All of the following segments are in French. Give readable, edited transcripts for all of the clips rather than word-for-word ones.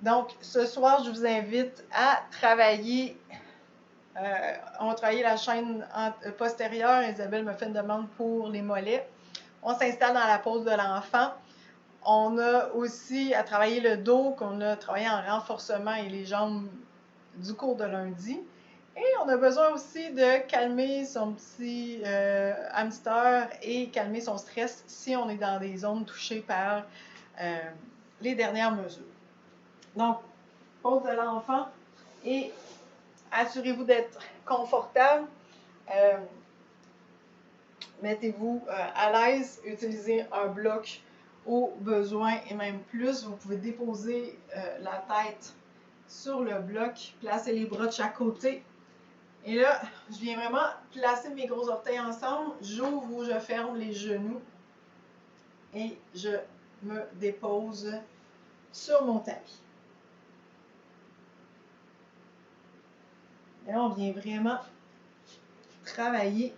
Donc, ce soir, je vous invite à travailler. On va travailler la chaîne postérieure. Isabelle me fait une demande pour les mollets. On s'installe dans la pose de l'enfant. On a aussi à travailler le dos, qu'on a travaillé en renforcement et les jambes du cours de lundi. Et on a besoin aussi de calmer son petit hamster et calmer son stress si on est dans des zones touchées par les dernières mesures. Donc, pose de l'enfant et assurez-vous d'être confortable. Mettez-vous à l'aise, utilisez un bloc au besoin et même plus. Vous pouvez déposer la tête sur le bloc, placer les bras de chaque côté. Et là, je viens vraiment placer mes gros orteils ensemble. J'ouvre ou je ferme les genoux et je me dépose sur mon tapis. Et là, on vient vraiment travailler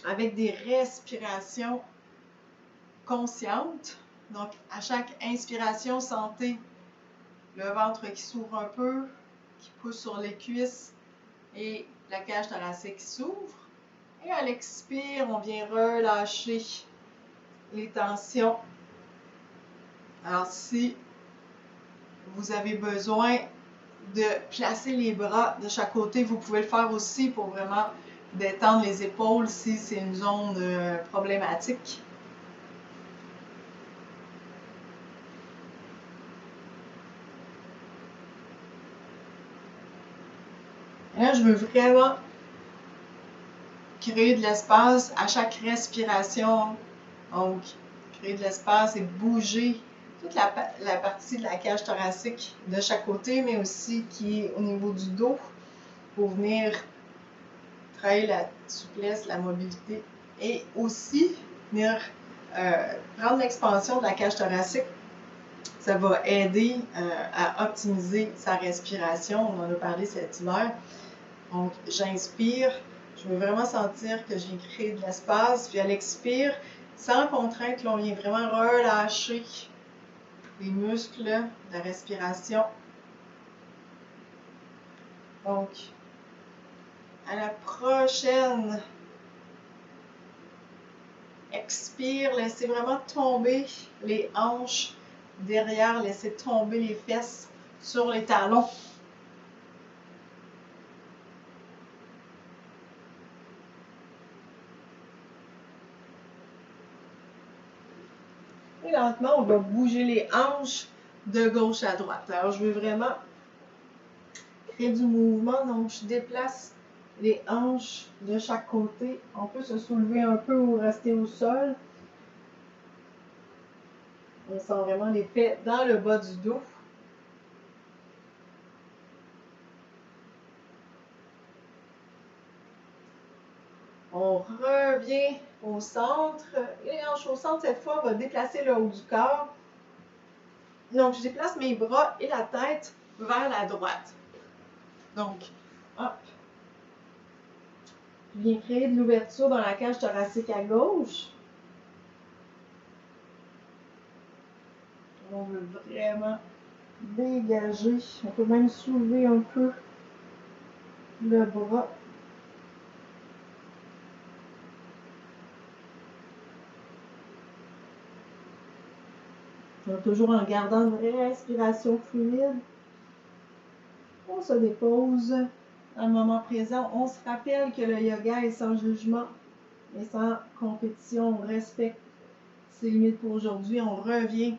avec des respirations conscientes. Donc, à chaque inspiration, sentez le ventre qui s'ouvre un peu, qui pousse sur les cuisses et la cage thoracique qui s'ouvre. Et à l'expire, on vient relâcher les tensions. Alors, si vous avez besoin de placer les bras de chaque côté, vous pouvez le faire aussi pour vraiment détendre les épaules si c'est une zone problématique. Et là, je veux vraiment créer de l'espace à chaque respiration. Donc, créer de l'espace et bouger toute la partie de la cage thoracique de chaque côté, mais aussi qui est au niveau du dos pour venir travailler la souplesse, la mobilité et aussi venir prendre l'expansion de la cage thoracique. Ça va aider à optimiser sa respiration. On en a parlé cet hiver. Donc, j'inspire. Je veux vraiment sentir que j'ai créé de l'espace. Puis à l'expire, sans contrainte, là, on vient vraiment relâcher les muscles de la respiration. Donc, à la prochaine expire, laissez vraiment tomber les hanches derrière, laissez tomber les fesses sur les talons. Et lentement, on va bouger les hanches de gauche à droite. Alors, je veux vraiment créer du mouvement, donc je déplace les hanches de chaque côté. On peut se soulever un peu ou rester au sol. On sent vraiment l'effet dans le bas du dos. On revient au centre. Et les hanches au centre, cette fois, on va déplacer le haut du corps. Donc, je déplace mes bras et la tête vers la droite. Donc, hop. Je viens créer de l'ouverture dans la cage thoracique à gauche. On veut vraiment dégager. On peut même soulever un peu le bras. Toujours en gardant une respiration fluide. On se dépose dans le moment présent. On se rappelle que le yoga est sans jugement et sans compétition. On respecte ses limites pour aujourd'hui. On revient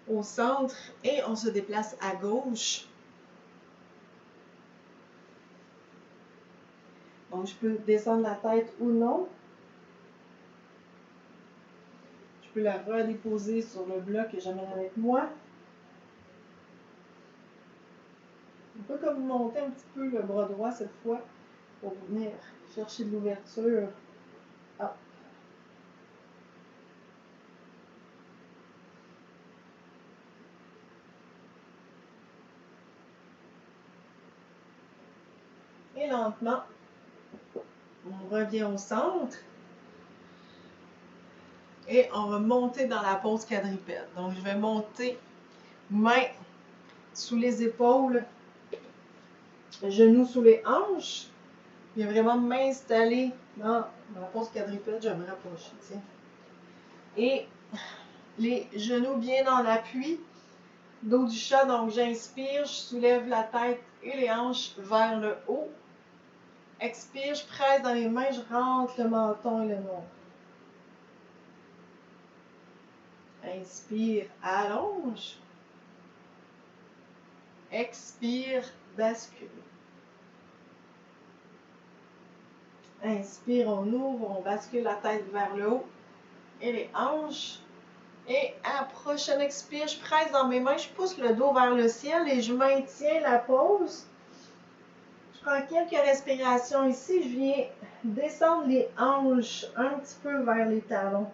au centre et on se déplace à gauche. Donc, je peux descendre la tête ou non. Je peux la redéposer sur le bloc que j'amène avec moi. On peut comme monter un petit peu le bras droit cette fois pour venir chercher de l'ouverture. Hop. Et lentement, on revient au centre. Et on va monter dans la pose quadrupède. Donc, je vais monter main sous les épaules, genoux sous les hanches. Je viens vraiment m'installer dans ma pose quadrupède. Je vais me rapprocher, tiens. Et les genoux bien dans l'appui. Dos du chat, donc j'inspire, je soulève la tête et les hanches vers le haut. Expire, je presse dans les mains, je rentre le menton et le nombril. Inspire, allonge. Expire, bascule. Inspire, on ouvre, on bascule la tête vers le haut et les hanches. Et à la prochaine expire, je presse dans mes mains, je pousse le dos vers le ciel et je maintiens la pose. Je prends quelques respirations ici, je viens descendre les hanches un petit peu vers les talons.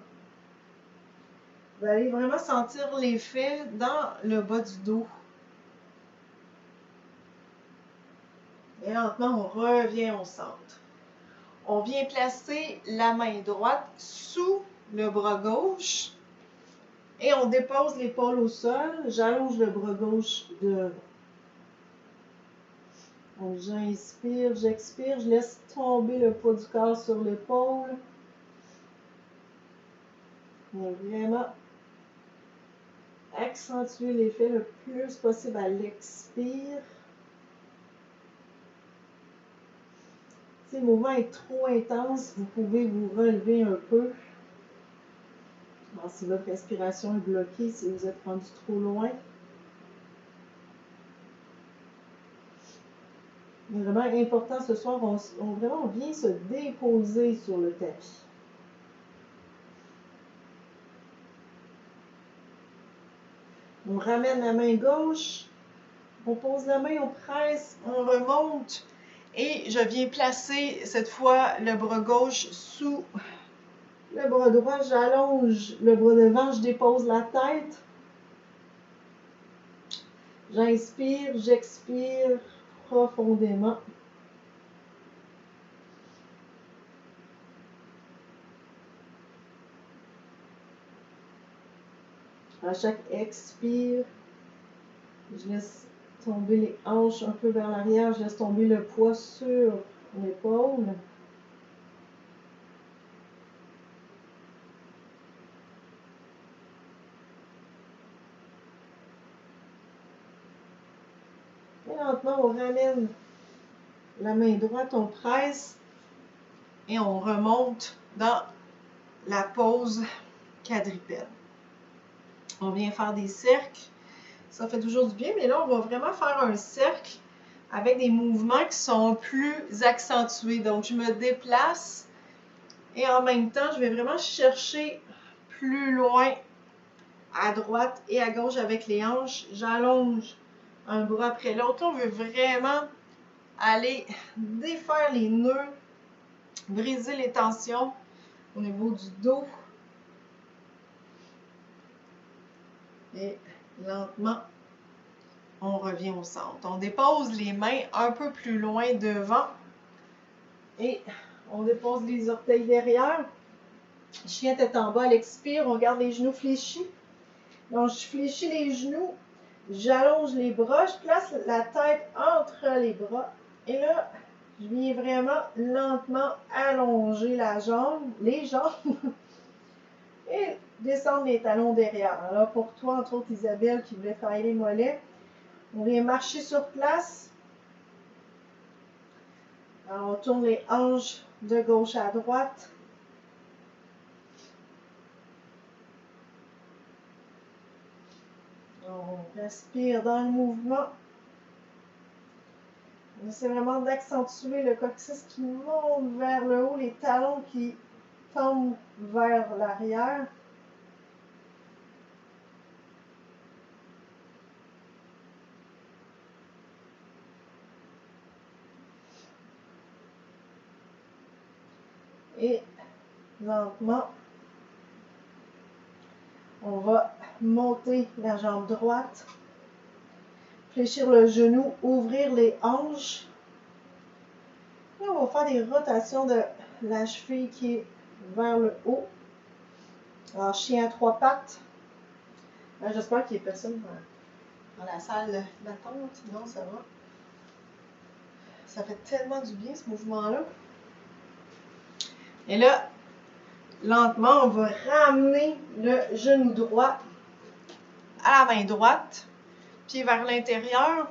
Vous allez vraiment sentir l'effet dans le bas du dos. Et lentement, on revient au centre. On vient placer la main droite sous le bras gauche. Et on dépose l'épaule au sol. J'allonge le bras gauche devant. Donc, j'inspire, j'expire. Je laisse tomber le poids du corps sur l'épaule. Vraiment accentuer l'effet le plus possible à l'expire. Si le mouvement est trop intense, vous pouvez vous relever un peu. Alors, si votre respiration est bloquée, si vous êtes rendu trop loin. Mais vraiment important ce soir, on vient se déposer sur le tapis. On ramène la main gauche, on pose la main, on presse, on remonte et je viens placer cette fois le bras gauche sous le bras droit, j'allonge le bras devant, je dépose la tête. J'inspire, j'expire profondément. À chaque expire, je laisse tomber les hanches un peu vers l'arrière, je laisse tomber le poids sur l'épaule. Et lentement, on ramène la main droite, on presse et on remonte dans la pose quadrupède. On vient faire des cercles. Ça fait toujours du bien, mais là, on va vraiment faire un cercle avec des mouvements qui sont plus accentués. Donc, je me déplace et en même temps, je vais vraiment chercher plus loin à droite et à gauche avec les hanches. J'allonge un bras après l'autre. On veut vraiment aller défaire les nœuds, briser les tensions au niveau du dos. Et lentement, on revient au centre. On dépose les mains un peu plus loin devant et on dépose les orteils derrière. Chien tête en bas à l'expire, on garde les genoux fléchis. Donc, je fléchis les genoux, j'allonge les bras, je place la tête entre les bras. Et là, je viens vraiment lentement allonger la jambe, les jambes et descendre les talons derrière. Alors, pour toi, entre autres Isabelle qui voulait travailler les mollets, on vient marcher sur place. Alors, on tourne les hanches de gauche à droite. On respire dans le mouvement. On essaie vraiment d'accentuer le coccyx qui monte vers le haut, les talons qui tombent vers l'arrière. Et lentement, on va monter la jambe droite, fléchir le genou, ouvrir les hanches. Et on va faire des rotations de la cheville qui est vers le haut. Alors, chien à trois pattes. J'espère qu'il n'y a personne dans la salle d'attente. Non, ça va. Ça fait tellement du bien, ce mouvement-là. Et là, lentement, on va ramener le genou droit à la main droite, pied vers l'intérieur.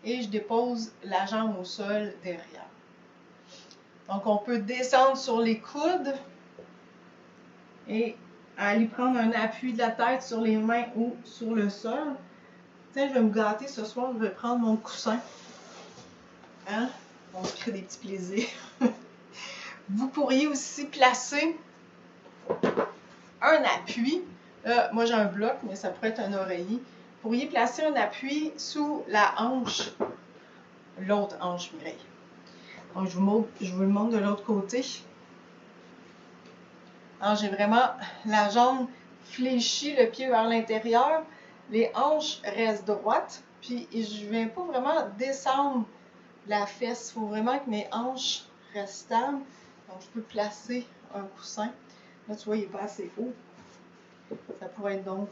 Et je dépose la jambe au sol derrière. Donc, on peut descendre sur les coudes et aller prendre un appui de la tête sur les mains ou sur le sol. Tiens, je vais me gâter ce soir, je vais prendre mon coussin. Hein? On se crée des petits plaisirs. Vous pourriez aussi placer un appui. Là, moi, j'ai un bloc, mais ça pourrait être un oreiller. Vous pourriez placer un appui sous la hanche, l'autre hanche, Mireille. Donc, je vous le montre de l'autre côté. Alors, j'ai vraiment la jambe fléchie, le pied vers l'intérieur. Les hanches restent droites. Puis, je ne viens pas vraiment descendre la fesse. Il faut vraiment que mes hanches restent stables. Donc, je peux placer un coussin. Là, tu vois, il n'est pas assez haut. Ça pourrait être donc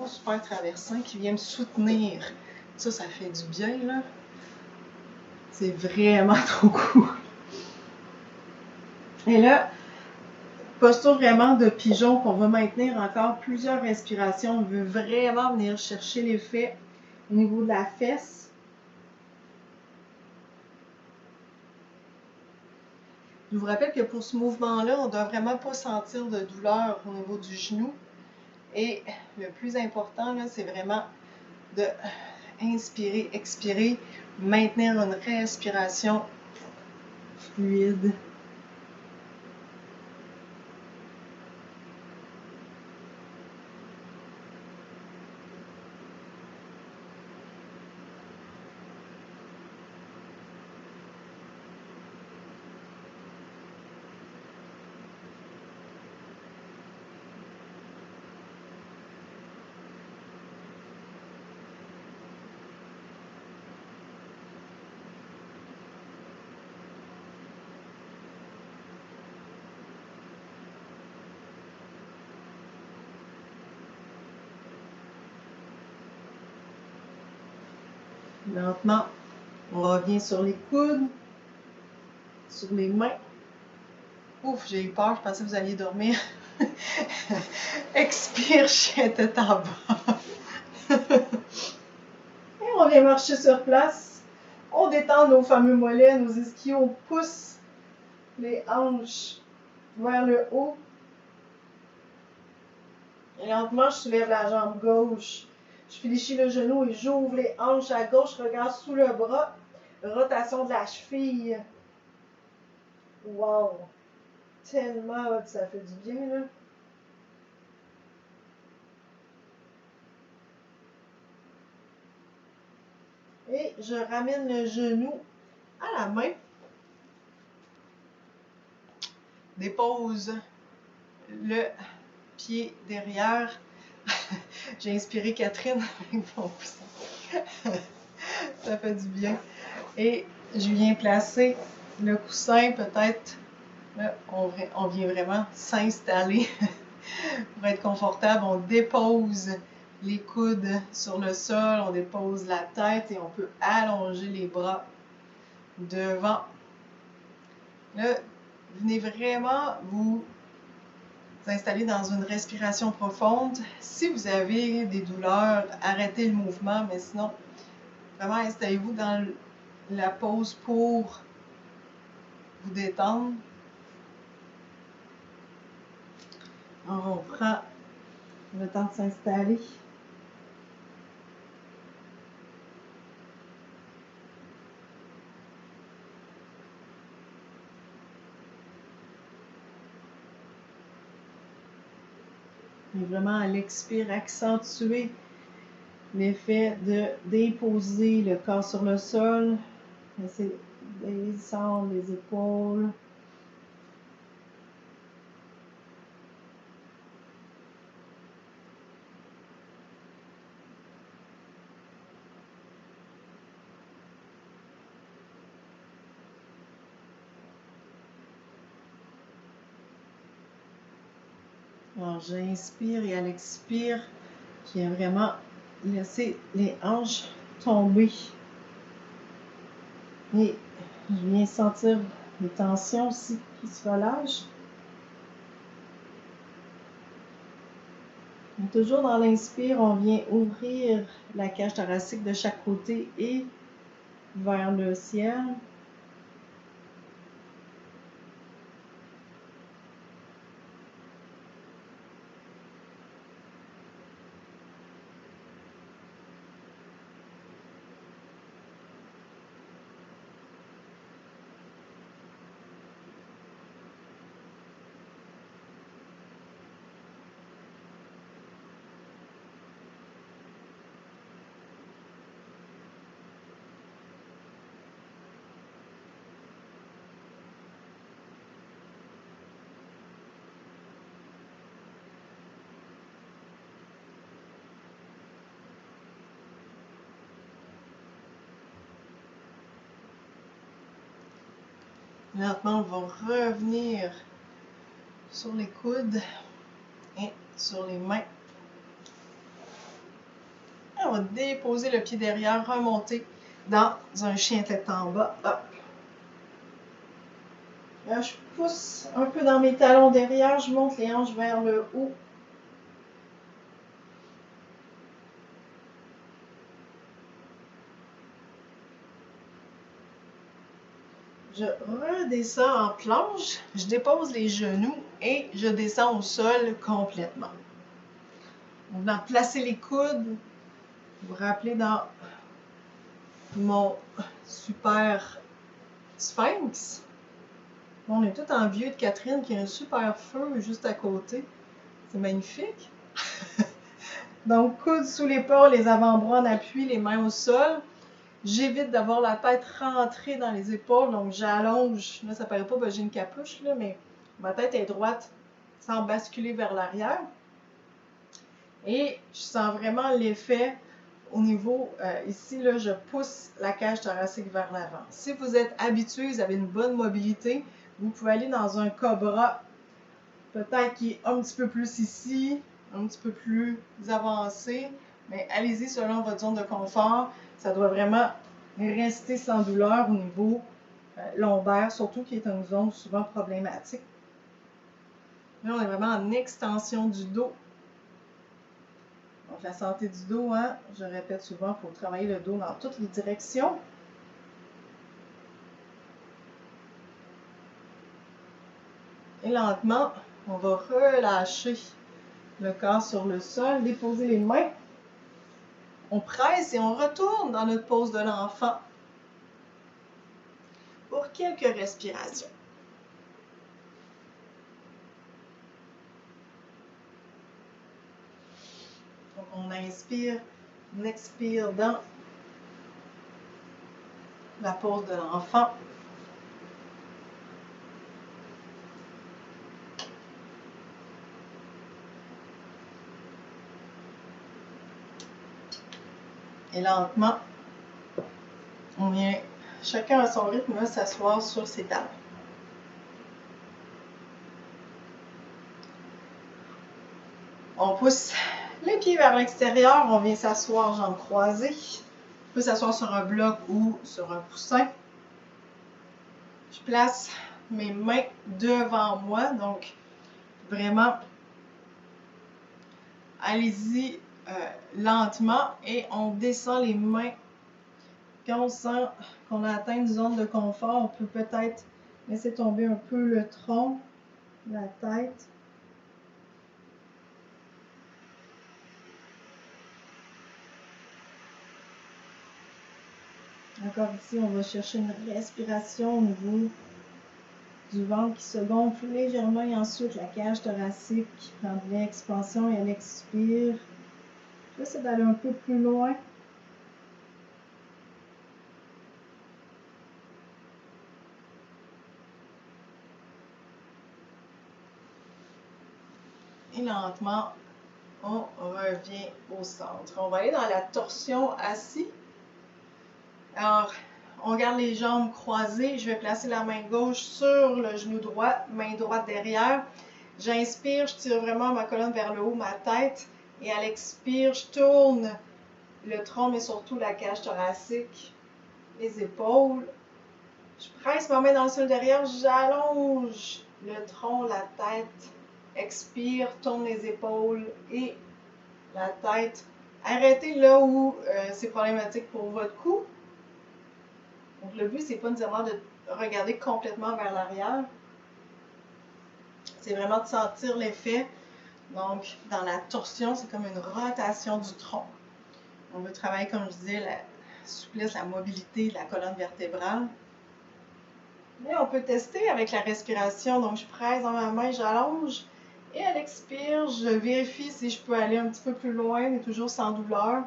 un super traversin qui vient me soutenir. Ça fait du bien, là. C'est vraiment trop cool. Et là, posture vraiment de pigeon qu'on va maintenir encore plusieurs respirations. On veut vraiment venir chercher l'effet au niveau de la fesse. Je vous rappelle que pour ce mouvement-là, on ne doit vraiment pas sentir de douleur au niveau du genou. Et le plus important, c'est vraiment de inspirer, expirer, maintenir une respiration fluide. Lentement, on revient sur les coudes, sur les mains. Ouf, j'ai eu peur, je pensais que vous alliez dormir. Expire, chien tête en bas. Et on vient marcher sur place. On détend nos fameux mollets, nos ischios. On pousse les hanches vers le haut. Et lentement, je soulève la jambe gauche. Je fléchis le genou et j'ouvre les hanches à gauche. Je regarde sous le bras. Rotation de la cheville. Wow! Tellement hot, ça fait du bien, là. Et je ramène le genou à la main. Dépose le pied derrière. J'ai inspiré Catherine avec mon coussin. Ça fait du bien. Et je viens placer le coussin, peut-être, là, on vient vraiment s'installer pour être confortable. On dépose les coudes sur le sol, on dépose la tête et on peut allonger les bras devant. Là, venez vraiment vous installer dans une respiration profonde. Si vous avez des douleurs, arrêtez le mouvement, mais sinon, vraiment installez-vous dans la pause pour vous détendre. Alors, on prend le temps de s'installer. Et vraiment, à l'expire, accentuer l'effet de déposer le corps sur le sol. Laissez descendre les épaules. Alors, j'inspire et à l'expire, qui est vraiment laisser les hanches tomber. Et je viens sentir les tensions aussi qui se relâchent. Et toujours dans l'inspire, on vient ouvrir la cage thoracique de chaque côté et vers le ciel. Lentement, on va revenir sur les coudes et sur les mains. Et on va déposer le pied derrière, remonter dans un chien tête en bas. Hop. Là, je pousse un peu dans mes talons derrière, je monte les hanches vers le haut. Je redescends en planche, je dépose les genoux et je descends au sol complètement. On va placer les coudes. Vous vous rappelez dans mon super sphinx. On est tout en vieux de Catherine qui a un super feu juste à côté. C'est magnifique. Donc, coudes sous l'épaule, les avant-bras en appui, les mains au sol. J'évite d'avoir la tête rentrée dans les épaules, donc j'allonge. Là, ça paraît pas, j'ai une capuche, là, mais ma tête est droite sans basculer vers l'arrière. Et je sens vraiment l'effet au niveau, ici, là, je pousse la cage thoracique vers l'avant. Si vous êtes habitué, vous avez une bonne mobilité, vous pouvez aller dans un cobra, peut-être qui est un petit peu plus ici, un petit peu plus avancé, mais allez-y selon votre zone de confort. Ça doit vraiment rester sans douleur au niveau lombaire, surtout qui est une zone souvent problématique. Là, on est vraiment en extension du dos. Donc, la santé du dos, hein, je répète souvent, il faut travailler le dos dans toutes les directions. Et lentement, on va relâcher le corps sur le sol, déposer les mains. On presse et on retourne dans notre pose de l'enfant pour quelques respirations. Donc, on inspire, on expire dans la pose de l'enfant. Et lentement, on vient chacun à son rythme s'asseoir sur ses talons. On pousse les pieds vers l'extérieur, on vient s'asseoir jambes croisées. On peut s'asseoir sur un bloc ou sur un coussin. Je place mes mains devant moi, donc vraiment, allez-y lentement et on descend les mains. Quand on sent qu'on a atteint une zone de confort, on peut peut-être laisser tomber un peu le tronc, la tête. Encore ici, on va chercher une respiration au niveau du ventre qui se gonfle légèrement et ensuite la cage thoracique qui prend de l'expansion et elle expire. J'essaie d'aller un peu plus loin. Et lentement, on revient au centre. On va aller dans la torsion assis. Alors, on garde les jambes croisées. Je vais placer la main gauche sur le genou droit, main droite derrière. J'inspire, je tire vraiment ma colonne vers le haut, ma tête Et à l'expire, je tourne le tronc, mais surtout la cage thoracique, les épaules. Je presse ma main dans le sol derrière, j'allonge le tronc, la tête. Expire, tourne les épaules et la tête. Arrêtez là où c'est problématique pour votre cou. Donc le but, c'est pas nécessairement de regarder complètement vers l'arrière. C'est vraiment de sentir l'effet. Donc, dans la torsion, c'est comme une rotation du tronc. On veut travailler, comme je disais, la souplesse, la mobilité de la colonne vertébrale. Mais on peut tester avec la respiration. Donc, je presse dans ma main, j'allonge. Et à l'expire, je vérifie si je peux aller un petit peu plus loin, mais toujours sans douleur.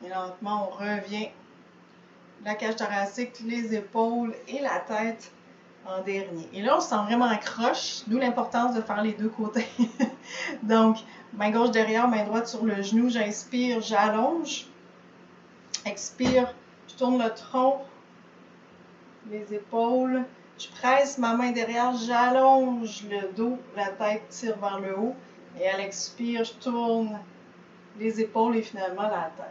Et lentement, on revient. La cage thoracique, les épaules et la tête en dernier. Et là, on se sent vraiment accroche, d'où l'importance de faire les deux côtés. Donc, main gauche derrière, main droite sur le genou. J'inspire, j'allonge. Expire, je tourne le tronc, les épaules. Je presse ma main derrière, j'allonge le dos, la tête tire vers le haut. Et à l'expire, je tourne les épaules et finalement la tête.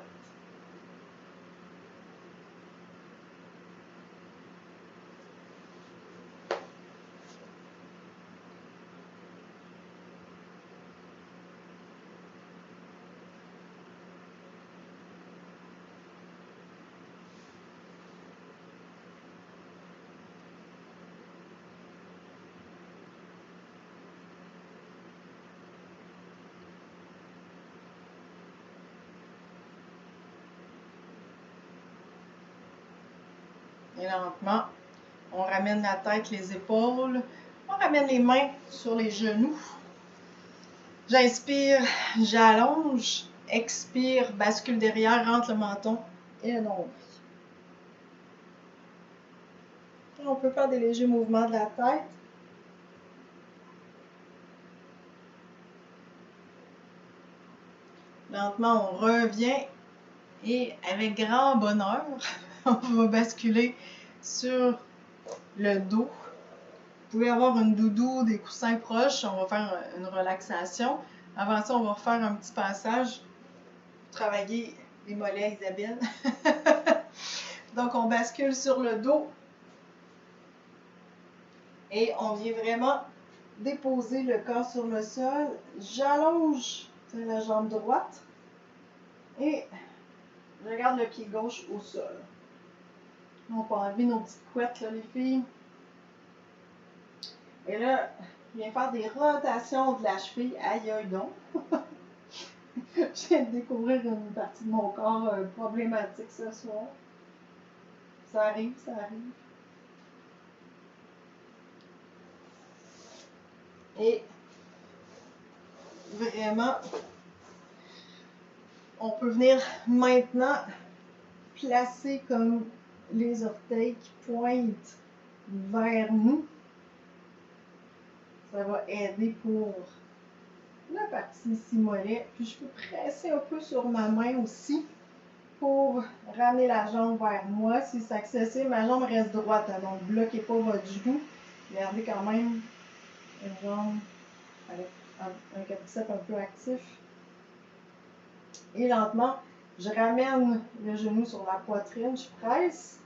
Et lentement, on ramène la tête, les épaules. On ramène les mains sur les genoux. J'inspire, j'allonge. Expire, bascule derrière, rentre le menton et le nombril. On peut faire des légers mouvements de la tête. Lentement, on revient et avec grand bonheur, on va basculer sur le dos. Vous pouvez avoir une doudou, des coussins proches. On va faire une relaxation. Avant ça, on va refaire un petit passage pour travailler les mollets, Isabelle. Donc, on bascule sur le dos et on vient vraiment déposer le corps sur le sol. J'allonge la jambe droite et je garde le pied gauche au sol. On peut enlever nos petites couettes, là, les filles. Et là, je viens faire des rotations de la cheville. Aïe, aïe, donc. Je viens de découvrir une partie de mon corps problématique ce soir. Ça arrive, ça arrive. Et vraiment, on peut venir maintenant placer comme les orteils qui pointent vers nous. Ça va aider pour la partie ici mollet. Puis je peux presser un peu sur ma main aussi pour ramener la jambe vers moi. Si c'est accessible, ma jambe reste droite. Donc, bloquez pas votre genou. Gardez quand même une jambe avec un quadriceps un peu actif. Et lentement, je ramène le genou sur la poitrine, je presse.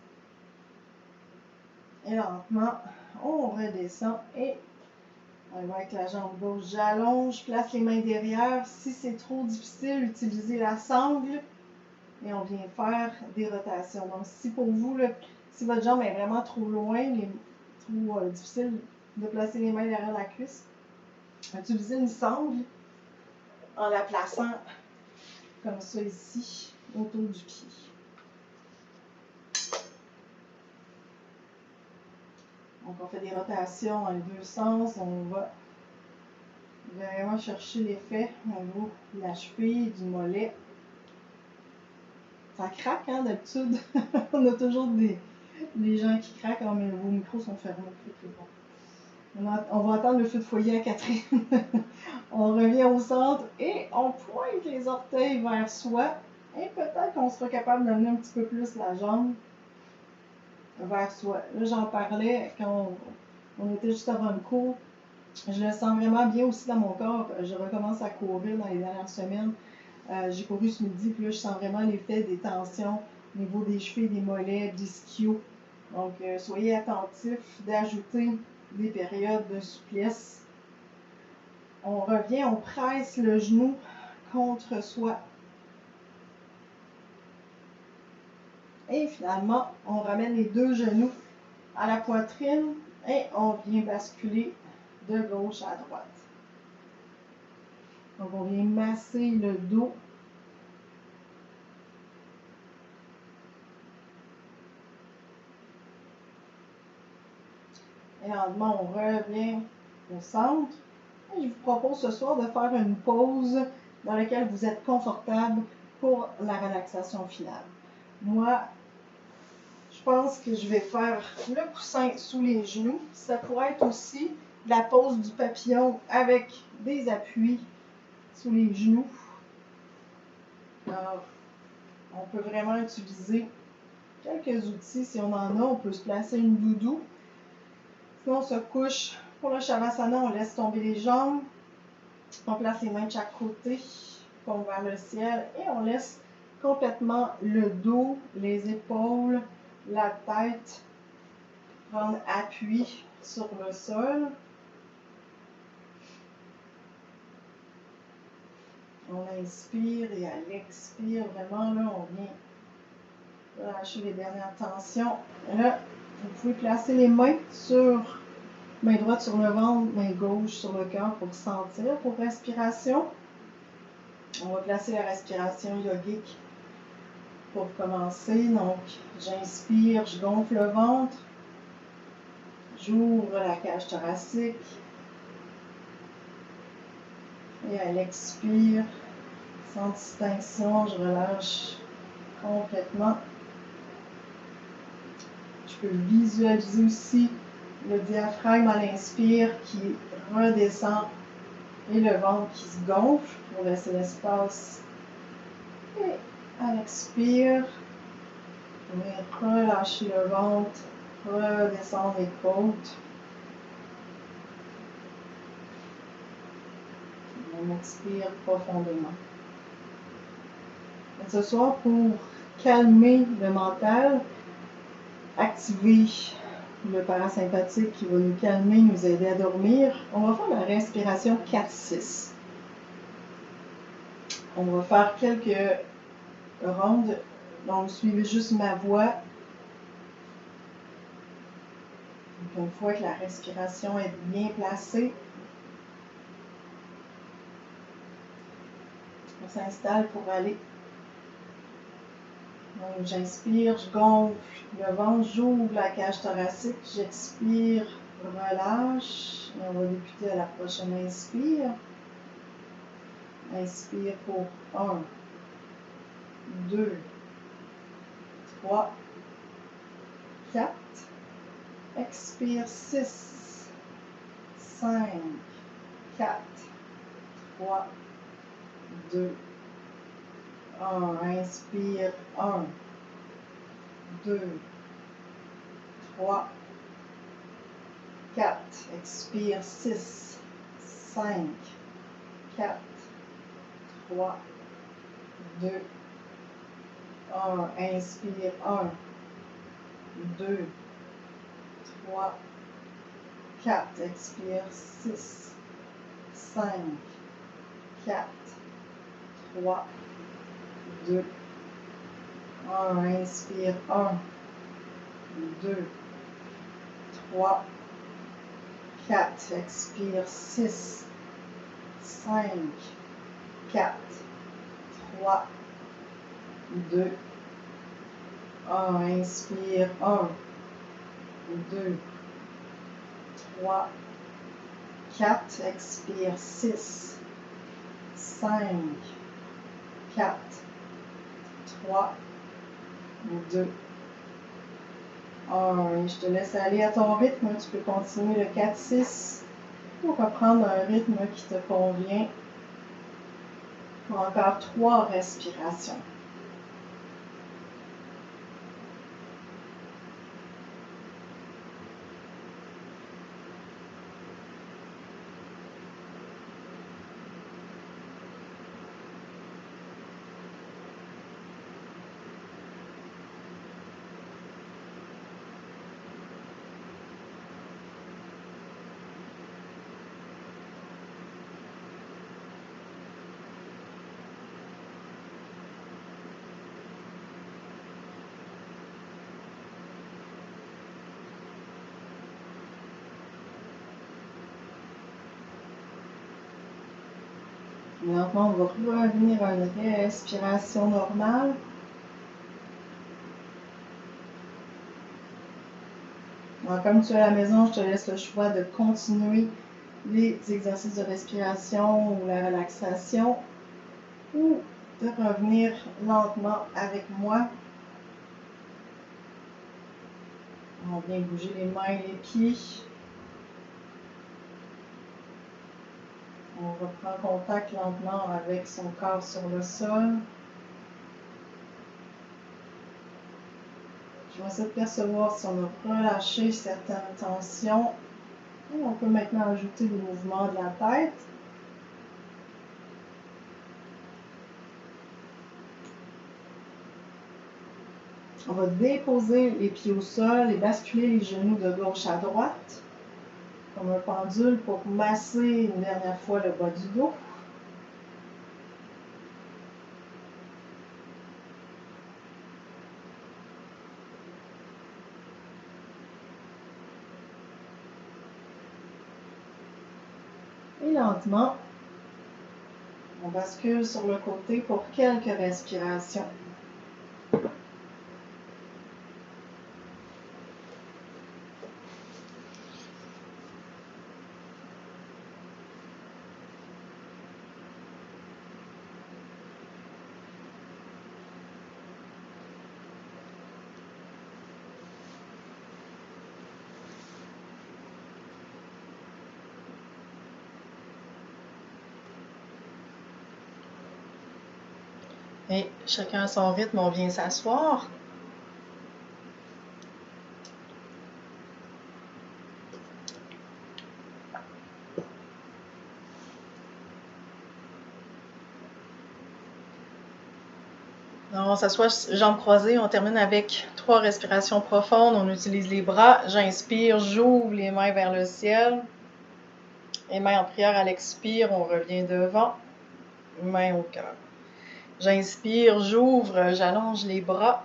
Et lentement, on redescend et on va avec la jambe gauche. J'allonge, je place les mains derrière. Si c'est trop difficile, utilisez la sangle. Et on vient faire des rotations. Donc, si pour vous, là, si votre jambe est vraiment trop loin, trop difficile de placer les mains derrière la cuisse, utilisez une sangle en la plaçant comme ça ici, autour du pied. Donc, on fait des rotations dans les deux sens. On va vraiment chercher l'effet au niveau de la cheville, du mollet. Ça craque, hein, d'habitude. On a toujours des gens qui craquent. Oh, mais vos micros sont fermés. C'est bon. On va attendre le feu de foyer à Catherine. On revient au centre et on pointe les orteils vers soi. Et peut-être qu'on sera capable d'amener un petit peu plus la jambe vers soi. Là, j'en parlais quand on était juste avant le cours. Je le sens vraiment bien aussi dans mon corps. Je recommence à courir dans les dernières semaines. J'ai couru ce midi, puis là, je sens vraiment l'effet des tensions au niveau des chevilles, des mollets, des ischios. Donc, soyez attentifs d'ajouter des périodes de souplesse. On revient, on presse le genou contre soi. Et finalement, on ramène les deux genoux à la poitrine et on vient basculer de gauche à droite. Donc, on vient masser le dos. Et lentement, on revient au centre. Et je vous propose ce soir de faire une pause dans laquelle vous êtes confortable pour la relaxation finale. Moi, je pense que je vais faire le coussin sous les genoux. Ça pourrait être aussi la pose du papillon avec des appuis sous les genoux. Alors, on peut vraiment utiliser quelques outils. Si on en a, on peut se placer une doudou. Sinon, on se couche. Pour le Shavasana, on laisse tomber les jambes. On place les mains de chaque côté, paume vers le ciel et on laisse complètement le dos, les épaules, la tête prendre appui sur le sol. On inspire et à l'expire, vraiment là, on vient relâcher les dernières tensions. Et là, vous pouvez placer les mains main droite sur le ventre, main gauche sur le cœur pour sentir. Pour respiration, on va placer la respiration yogique pour commencer. Donc, j'inspire, je gonfle le ventre, j'ouvre la cage thoracique et à l'expire, sans distinction, je relâche complètement. Je peux visualiser aussi le diaphragme à l'inspire qui redescend et le ventre qui se gonfle pour laisser l'espace. Et à l'expire, on va relâcher le ventre, redescendre les côtes. On expire profondément. Et ce soir, pour calmer le mental, activer le parasympathique qui va nous calmer, nous aider à dormir, on va faire la respiration 4-6. On va faire quelques rondes. Donc, suivez juste ma voix. Donc, une fois que la respiration est bien placée, on s'installe pour aller. Donc, j'inspire, je gonfle le ventre, j'ouvre la cage thoracique, j'expire, relâche. Et on va débuter à la prochaine inspire. Inspire pour 1, 2, 3, 4. Expire 6, 5, 4, 3, 2, 1. Inspire 1, 2, 3, 4. Expire 6, 5, 4, 3, 2, 1. Inspire 1, 2, 3, 4. Expire 6, 5, 4, 3, 2, 1. Inspire 1, 2, 3, 4. Expire 6, 5, 4, 3, 2, 1. Inspire 1, 2, 3, 4. Expire 6, 5, 4, 3, 2, Je te laisse aller à ton rythme. Tu peux continuer le 4-6 pour reprendre un rythme qui te convient pour encore 3 respirations. Lentement, on va revenir à une respiration normale. Alors, comme tu es à la maison, je te laisse le choix de continuer les exercices de respiration ou la relaxation ou de revenir lentement avec moi. On vient bouger les mains et les pieds. On reprend contact lentement avec son corps sur le sol. Je vais essayer de percevoir si on a relâché certaines tensions. Et on peut maintenant ajouter des mouvements de la tête. On va déposer les pieds au sol et basculer les genoux de gauche à droite, comme un pendule pour masser une dernière fois le bas du dos. Et lentement, on bascule sur le côté pour quelques respirations. Et chacun à son rythme, on vient s'asseoir. On s'assoit jambes croisées, on termine avec 3 respirations profondes. On utilise les bras. J'inspire, j'ouvre les mains vers le ciel. Les mains en prière à l'expire, on revient devant. Mains au cœur. J'inspire, j'ouvre, j'allonge les bras.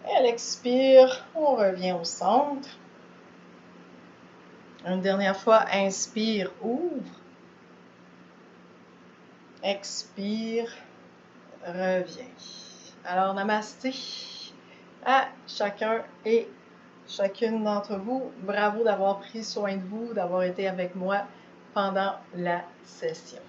Et à l'expire, on revient au centre. Une dernière fois, inspire, ouvre. Expire, reviens. Alors, namasté à chacun et chacune d'entre vous. Bravo d'avoir pris soin de vous, d'avoir été avec moi pendant la session.